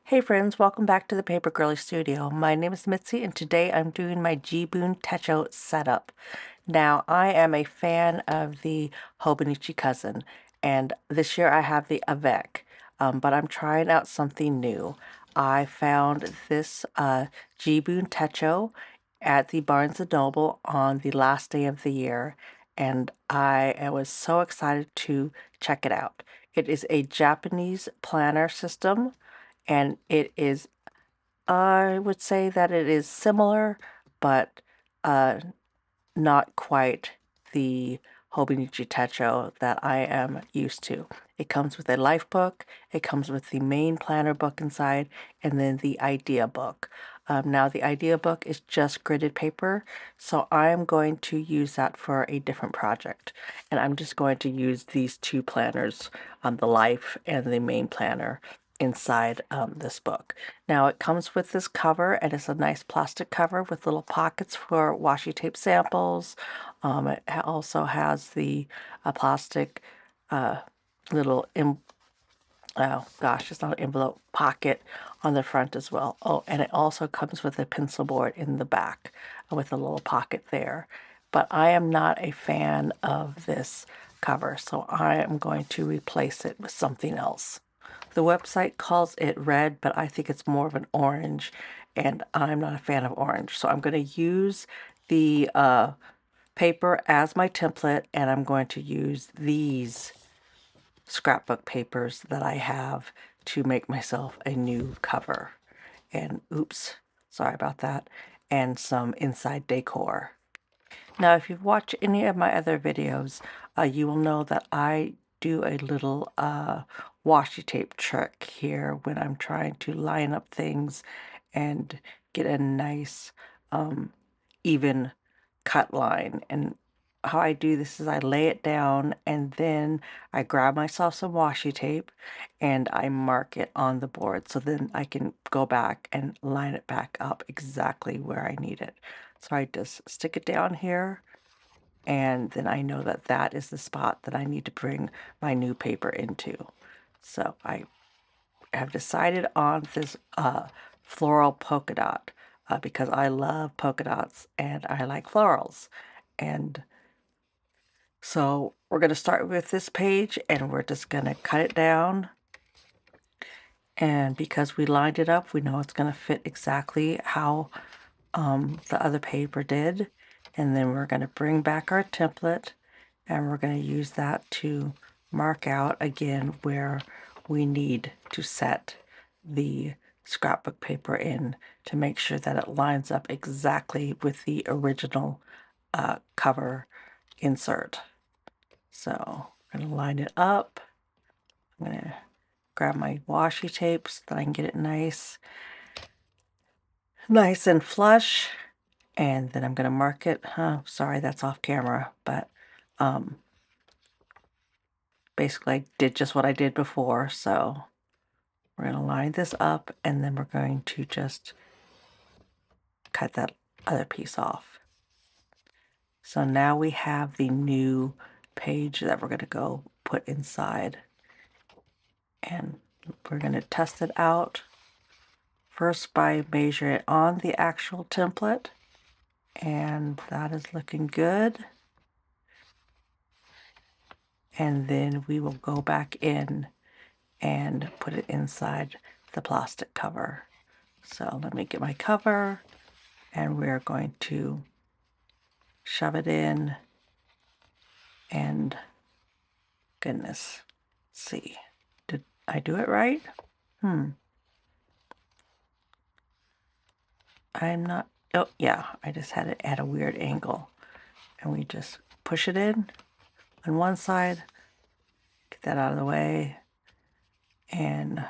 Hey friends, welcome back to the Paper Girlie Studio. My name is Mitzi and today I'm doing my Jibun Techo setup. Now, I am a fan of the Hobonichi Cousin, and this year I have the Avec, but I'm trying out something new. I found this Jibun Techo at the Barnes & Noble on the last day of the year, and I was so excited to check it out. It is a Japanese planner system, and it is, I would say that it is similar, but uh, not quite the Hobonichi Techo that I am used to. It comes with a life book, it comes with the main planner book inside, and then the idea book. Now, the idea book is just gridded paper, so I'm going to use that for a different project. And I'm just going to use these two planners, the life and the main planner, inside this book. Now it comes with this cover, and it's a nice plastic cover with little pockets for washi tape samples. It also has the plastic little oh gosh, it's not an envelope, pocket on the front as well. Oh, and it also comes with a pencil board in the back with a little pocket there. But I am not a fan of this cover, so I am going to replace it with something else. The website calls it red, but I think it's more of an orange, and I'm not a fan of orange. So I'm going to use the paper as my template, and I'm going to use these scrapbook papers that I have to make myself a new cover. And oops, sorry about that. And some inside decor. Now, if you've watched any of my other videos, you will know that I do a little washi tape trick here when I'm trying to line up things and get a nice even cut line. And how I do this is I lay it down and then I grab myself some washi tape and I mark it on the board, so then I can go back and line it back up exactly where I need it. So I just stick it down here, and then I know that that is the spot that I need to bring my new paper into. So I have decided on this floral polka dot because I love polka dots and I like florals. And so we're going to start with this page, and we're just going to cut it down. And because we lined it up, we know it's going to fit exactly how the other paper did. And then we're going to bring back our template, and we're going to use that to mark out again where we need to set the scrapbook paper in to make sure that it lines up exactly with the original cover insert. So I'm going to line it up. I'm going to grab my washi tape so that I can get it nice and flush. And then I'm going to mark it. Sorry, that's off camera, but basically I did just what I did before. So we're going to line this up, and then we're going to just cut that other piece off. So now we have the new page that we're going to go put inside. And we're going to test it out first by measuring it on the actual template. And that is looking good. And then we will go back in and put it inside the plastic cover. So let me get my cover, and we're going to shove it in, and goodness, let's see, did I do it right? I'm not, oh yeah, I just had it at a weird angle. And we just push it in on one side, get that out of the way, and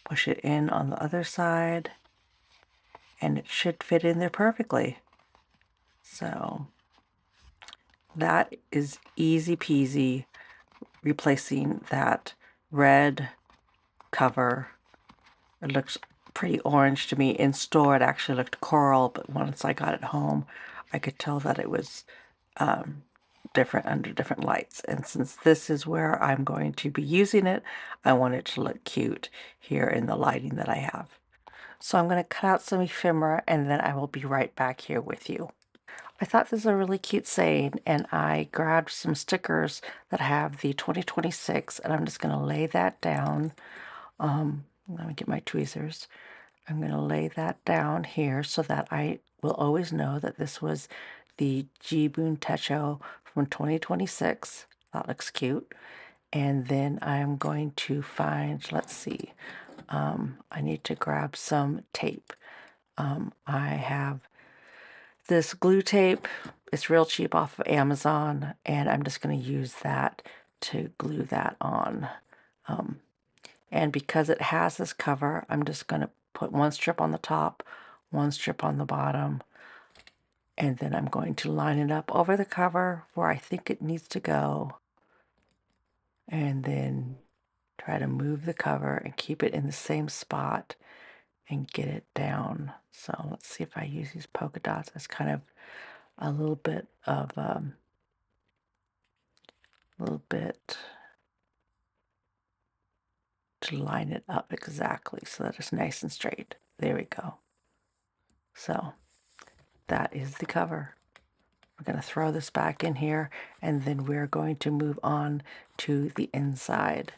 push it in on the other side, and it should fit in there perfectly. So that is easy peasy, replacing that red cover. It looks pretty orange to me. In store it actually looked coral, but once I got it home I could tell that it was different under different lights. And since this is where I'm going to be using it, I want it to look cute here in the lighting that I have. So I'm going to cut out some ephemera and then I will be right back here with you. I thought this was a really cute saying, and I grabbed some stickers that have the 2026, and I'm just going to lay that down. Let me get my tweezers. I'm going to lay that down here so that I will always know that this was the Jibun Techo from 2026. That looks cute. And then I'm going to find, let's see, I need to grab some tape. I have this glue tape. It's real cheap off of Amazon, and I'm just going to use that to glue that on. And because it has this cover, I'm just going to put one strip on the top, one strip on the bottom, and then I'm going to line it up over the cover where I think it needs to go, and then try to move the cover and keep it in the same spot and get it down. So let's see if I use these polka dots as kind of a little bit to line it up exactly so that it's nice and straight. There we go. So that is the cover. We're going to throw this back in here, and then we're going to move on to the inside.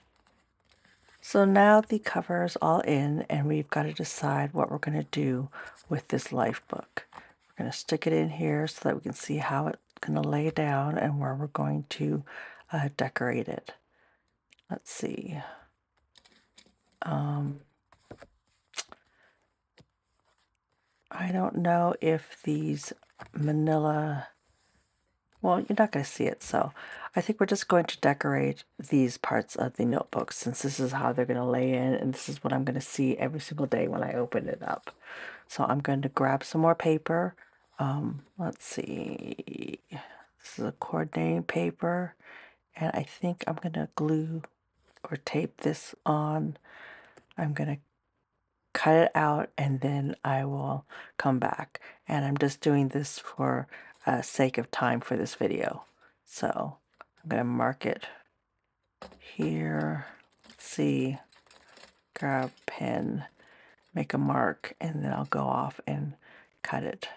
So now the cover is all in, and we've got to decide what we're going to do with this life book. We're going to stick it in here so that we can see how it's going to lay down and where we're going to decorate it. Let's see. I don't know if these manila, well, you're not going to see it, so I think we're just going to decorate these parts of the notebook since this is how they're going to lay in, and this is what I'm going to see every single day when I open it up. So I'm going to grab some more paper. Let's see. This is a coordinating paper, and I think I'm going to glue or tape this on. I'm going to cut it out and then I will come back. And I'm just doing this for sake of time for this video. So I'm going to mark it here. Let's see, grab a pen, make a mark, and then I'll go off and cut it.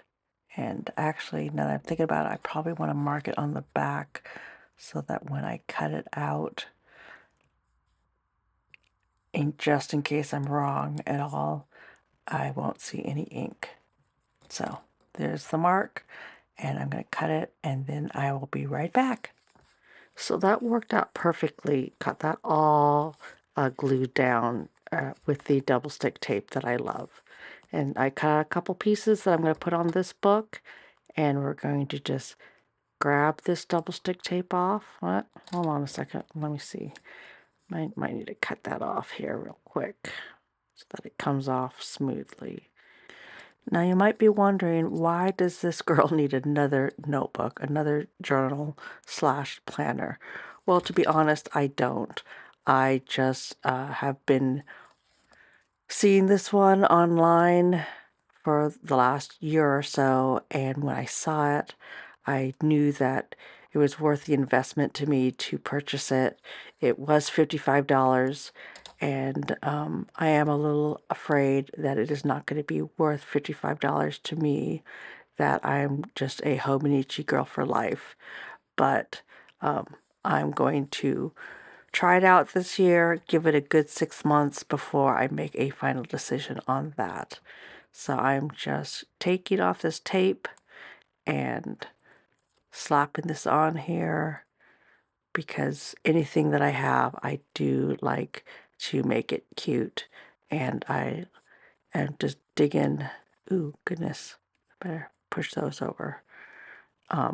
And actually, now that I'm thinking about it, I probably want to mark it on the back so that when I cut it out, and just in case I'm wrong at all, I won't see any ink. So there's the mark, and I'm going to cut it, and then I will be right back. So that worked out perfectly. Got that all glued down with the double stick tape that I love. And I cut a couple pieces that I'm going to put on this book, and we're going to just grab this double stick tape off. What? Hold on a second. Let me see. Might need to cut that off here real quick so that it comes off smoothly. Now you might be wondering, why does this girl need another notebook, another journal slash planner? Well, to be honest, I don't. I just have been seeing this one online for the last year or so, and when I saw it, I knew that it was worth the investment to me to purchase it. It was $55, and I am a little afraid that it is not going to be worth $55 to me, that I'm just a Hobonichi girl for life. But I'm going to try it out this year, give it a good 6 months before I make a final decision on that. So I'm just taking off this tape and slapping this on here because anything that I have, I do like to make it cute. And I am just digging. Ooh, goodness. I better push those over. I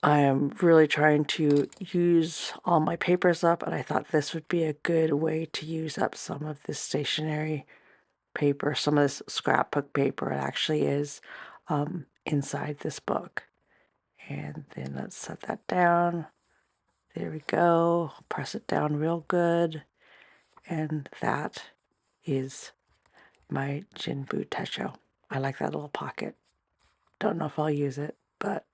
am really trying to use all my papers up, and I thought this would be a good way to use up some of this stationery paper, some of this scrapbook paper. It actually is inside this book. And then let's set that down. There we go. Press it down real good. And that is my Jibun Techo. I like that little pocket. Don't know if I'll use it, but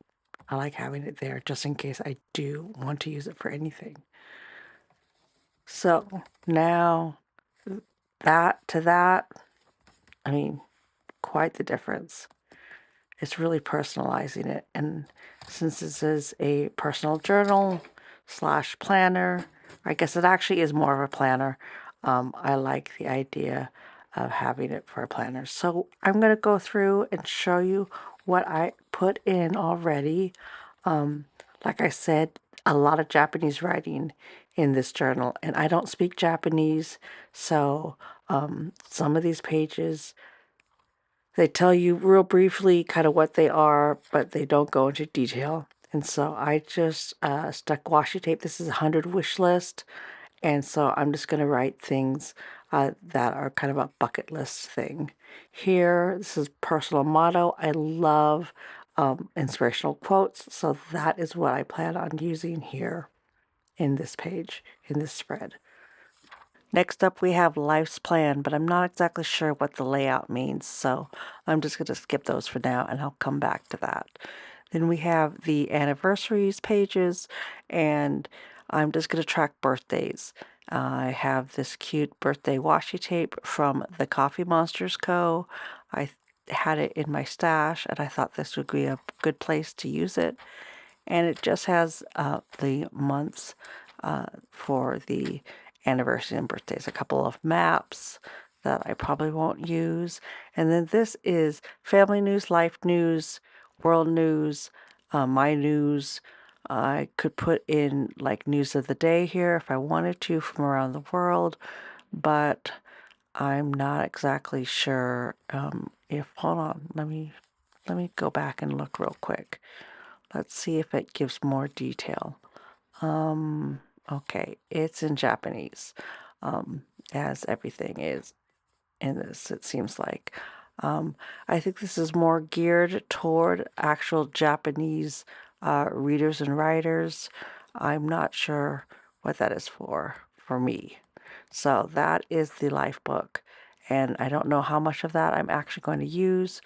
I like having it there just in case I do want to use it for anything. So now that to that, I mean, quite the difference. It's really personalizing it. And since this is a personal journal slash planner, I guess it actually is more of a planner. I like the idea of having it for a planner. So I'm going to go through and show you what I put in already. Like I said, a lot of Japanese writing in this journal, and I don't speak Japanese, so some of these pages they tell you real briefly kind of what they are, but they don't go into detail. And so I just stuck washi tape. This is a 100 wish list. And so I'm just going to write things that are kind of a bucket list thing. Here, this is personal motto. I love inspirational quotes. So that is what I plan on using here in this page, in this spread. Next up, we have Life's Plan, but I'm not exactly sure what the layout means, so I'm just going to skip those for now, and I'll come back to that. Then we have the anniversaries pages, and I'm just going to track birthdays. I have this cute birthday washi tape from the Coffee Monsters Co. I had it in my stash, and I thought this would be a good place to use it. And it just has the months for the anniversary and birthdays, a couple of maps that I probably won't use. And then this is family news, life news, world news, my news. I could put in like news of the day here if I wanted to from around the world, but I'm not exactly sure if, hold on, let me go back and look real quick. Let's see if it gives more detail. Okay, it's in Japanese, as everything is in this, it seems like. I think this is more geared toward actual Japanese readers and writers. I'm not sure what that is for me. So that is the life book. And I don't know how much of that I'm actually going to use,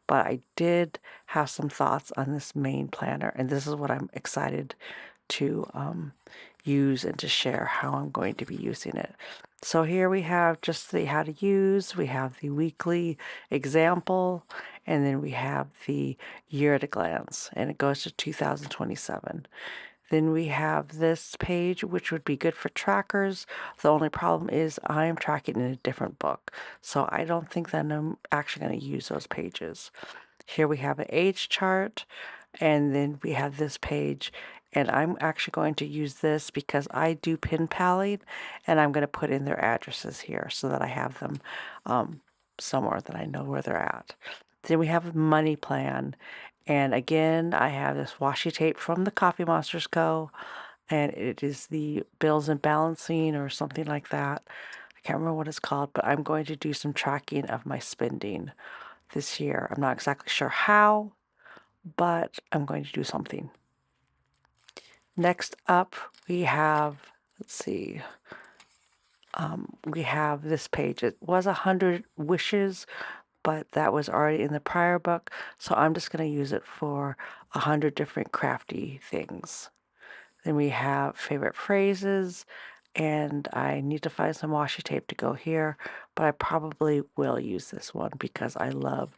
but I did have some thoughts on this main planner, and this is what I'm excited to use and to share how I'm going to be using it. So here we have just the how to use, we have the weekly example, and then we have the year at a glance, and it goes to 2027. Then we have this page, which would be good for trackers. The only problem is I'm tracking in a different book, so I don't think that I'm actually going to use those pages. Here we have an age chart, and then we have this page, and I'm actually going to use this because I do pin palling, and I'm going to put in their addresses here so that I have them somewhere that I know where they're at. Then we have a money plan, and again, I have this washi tape from the Coffee Monsters Co., and it is the bills and balancing or something like that. I can't remember what it's called, but I'm going to do some tracking of my spending this year. I'm not exactly sure how, but I'm going to do something. Next up, we have, let's see, we have this page. It was 100 wishes, but that was already in the prior book, so I'm just going to use it for 100 different crafty things. Then we have favorite phrases, and I need to find some washi tape to go here, but I probably will use this one because I love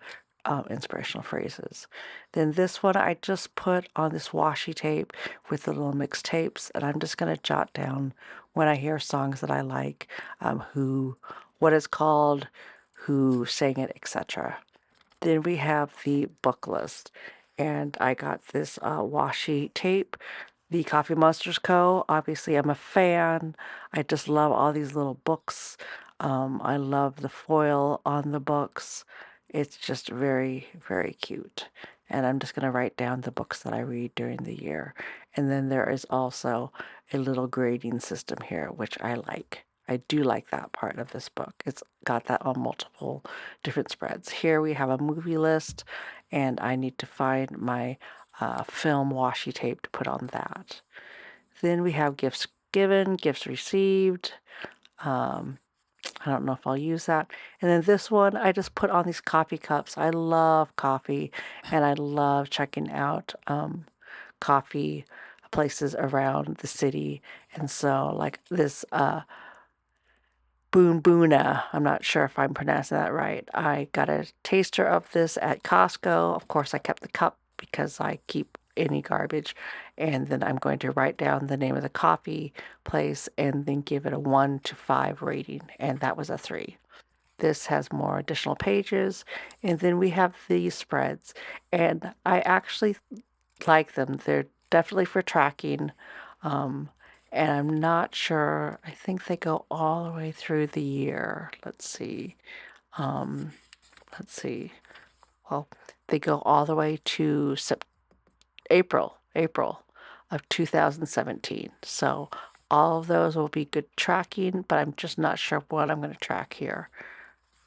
inspirational phrases. Then this one I just put on this washi tape with the little mixed tapes, and I'm just going to jot down when I hear songs that I like, who, what it's called, who sang it, etc. Then we have the book list, and I got this washi tape, the Coffee Monsters Co. Obviously, I'm a fan. I just love all these little books. I love the foil on the books. It's just very, very cute. And I'm just going to write down the books that I read during the year. And then there is also a little grading system here, which I like. I do like that part of this book. It's got that on multiple different spreads. Here we have a movie list, and I need to find my film washi tape to put on that. Then we have gifts given, gifts received, I don't know if I'll use that. And then this one, I just put on these coffee cups. I love coffee, and I love checking out coffee places around the city. And so, like this Boon Boona, I'm not sure if I'm pronouncing that right. I got a taster of this at Costco. Of course, I kept the cup because I keep any garbage. And then I'm going to write down the name of the coffee place and then give it a 1 to 5 rating. And that was a 3. This has more additional pages. And then we have these spreads. And I actually like them. They're definitely for tracking. Um, and I'm not sure. I think they go all the way through the year. Let's see. Um, let's see. Well, they go all the way to April of 2017. So all of those will be good tracking, but I'm just not sure what I'm going to track here.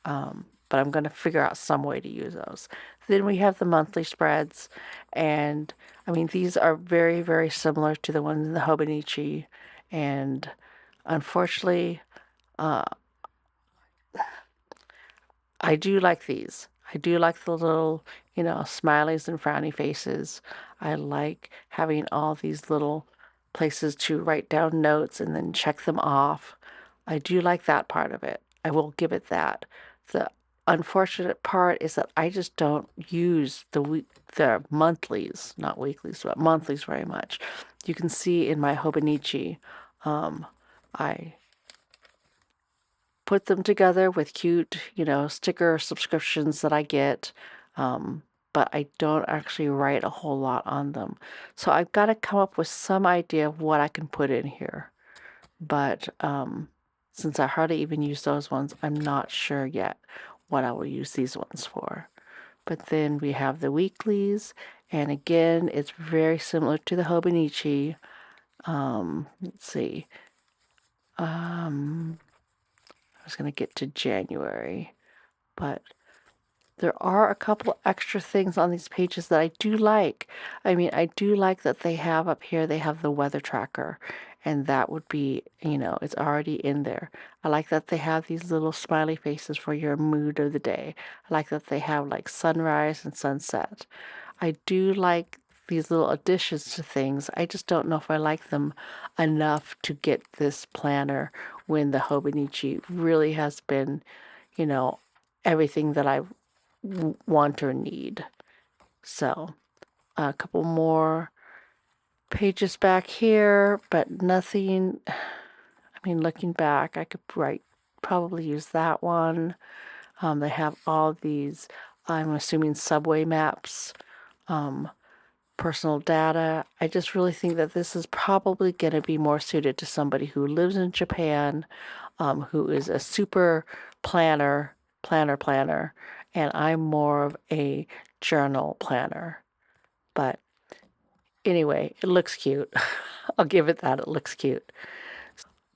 But I'm going to figure out some way to use those. Then we have the monthly spreads, and I mean, these are very, very similar to the ones in the Hobonichi, and unfortunately, uh, I do like these. I do like the little, smileys and frowny faces. I like having all these little places to write down notes and then check them off. I do like that part of it. I will give it that. The unfortunate part is that I just don't use the monthlies, not weeklies, but monthlies very much. You can see in my Hobonichi, I put them together with cute, sticker subscriptions that I get. But I don't actually write a whole lot on them. So I've got to come up with some idea of what I can put in here. But since I hardly even use those ones, I'm not sure yet what I will use these ones for. But then we have the weeklies, and again, it's very similar to the Hobonichi. Let's see. I was going to get to January, but there are a couple extra things on these pages that I do like. I mean, I do like that they have up here, they have the weather tracker, and that would be, it's already in there. I like that they have these little smiley faces for your mood of the day. I like that they have like sunrise and sunset. I do like these little additions to things. I just don't know if I like them enough to get this planner when the Hobonichi really has been, you know, everything that I want or need. So, a couple more pages back here, but nothing. I mean, looking back, I could probably use that one. They have all these, I'm assuming, subway maps, personal data. I just really think that this is probably going to be more suited to somebody who lives in Japan, who is a super planner, and I'm more of a journal planner. But anyway, it looks cute. I'll give it that. It looks cute.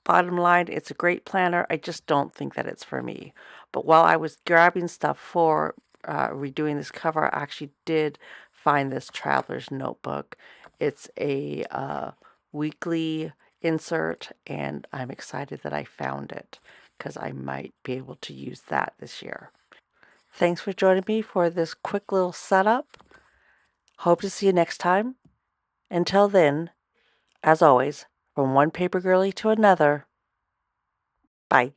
Bottom line, it's a great planner. I just don't think that it's for me. But while I was grabbing stuff for redoing this cover, I actually did find this traveler's notebook. It's a weekly insert, and I'm excited that I found it because I might be able to use that this year. Thanks for joining me for this quick little setup. Hope to see you next time. Until then, as always, from one paper girly to another, bye.